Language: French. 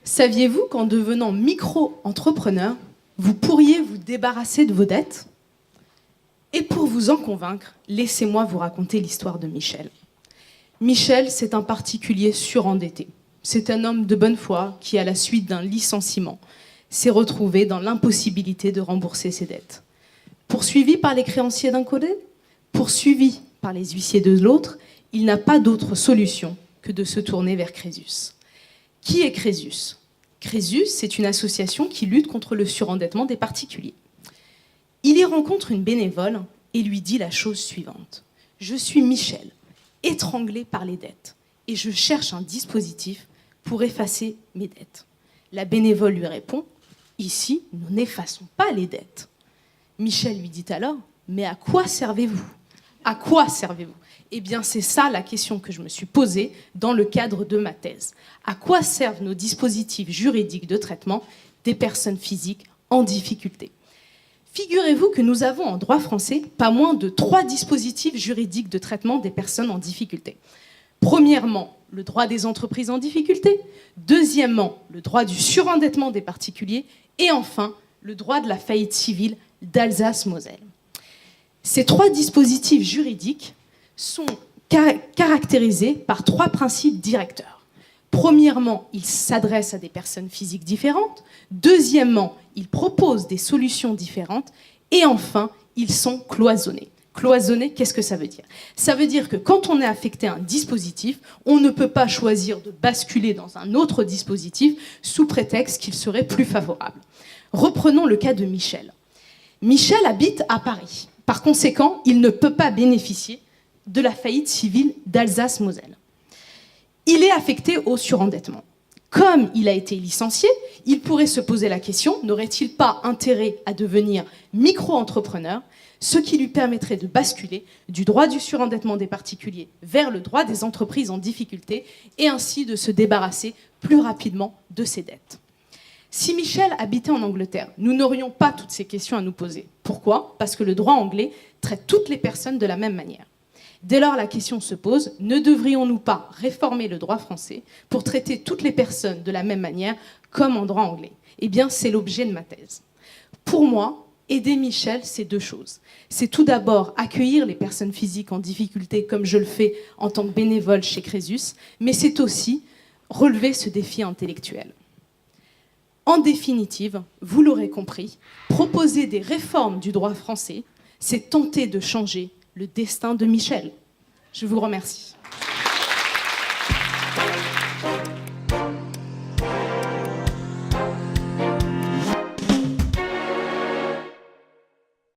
Saviez-vous qu'en devenant micro-entrepreneur, vous pourriez vous débarrasser de vos dettes ? Et pour vous en convaincre, laissez-moi vous raconter l'histoire de Michel. Michel, c'est un particulier surendetté. C'est un homme de bonne foi qui, à la suite d'un licenciement, s'est retrouvé dans l'impossibilité de rembourser ses dettes. Poursuivi par les créanciers d'un côté, poursuivi par les huissiers de l'autre, il n'a pas d'autre solution que de se tourner vers Crésus. Qui est Crésus ? Crésus, c'est une association qui lutte contre le surendettement des particuliers. Il y rencontre une bénévole et lui dit la chose suivante. « Je suis Michel, étranglé par les dettes, et je cherche un dispositif pour effacer mes dettes. » La bénévole lui répond « Ici, nous n'effaçons pas les dettes. » Michel lui dit alors « Mais à quoi servez-vous ? À quoi servez-vous » Eh bien, c'est ça la question que je me suis posée dans le cadre de ma thèse. À quoi servent nos dispositifs juridiques de traitement des personnes physiques en difficulté ? Figurez-vous que nous avons en droit français pas moins de 3 dispositifs juridiques de traitement des personnes en difficulté. Premièrement, le droit des entreprises en difficulté. Deuxièmement, le droit du surendettement des particuliers. Et enfin, le droit de la faillite civile d'Alsace-Moselle. Ces 3 dispositifs juridiques sont caractérisés par 3 principes directeurs. Premièrement, ils s'adressent à des personnes physiques différentes. Deuxièmement, ils proposent des solutions différentes. Et enfin, ils sont cloisonnés. Cloisonner, qu'est-ce que ça veut dire ? Ça veut dire que quand on est affecté à un dispositif, on ne peut pas choisir de basculer dans un autre dispositif sous prétexte qu'il serait plus favorable. Reprenons le cas de Michel. Michel habite à Paris. Par conséquent, il ne peut pas bénéficier de la faillite civile d'Alsace-Moselle. Il est affecté au surendettement. Comme il a été licencié, il pourrait se poser la question, n'aurait-il pas intérêt à devenir micro-entrepreneur, ce qui lui permettrait de basculer du droit du surendettement des particuliers vers le droit des entreprises en difficulté et ainsi de se débarrasser plus rapidement de ses dettes. Si Michel habitait en Angleterre, nous n'aurions pas toutes ces questions à nous poser. Pourquoi ? Parce que le droit anglais traite toutes les personnes de la même manière. Dès lors, la question se pose, ne devrions-nous pas réformer le droit français pour traiter toutes les personnes de la même manière comme en droit anglais ? Eh bien, c'est l'objet de ma thèse. Pour moi, aider Michel, c'est 2 choses. C'est tout d'abord accueillir les personnes physiques en difficulté comme je le fais en tant que bénévole chez Crésus, mais c'est aussi relever ce défi intellectuel. En définitive, vous l'aurez compris, proposer des réformes du droit français, c'est tenter de changer le destin de Michel. Je vous remercie.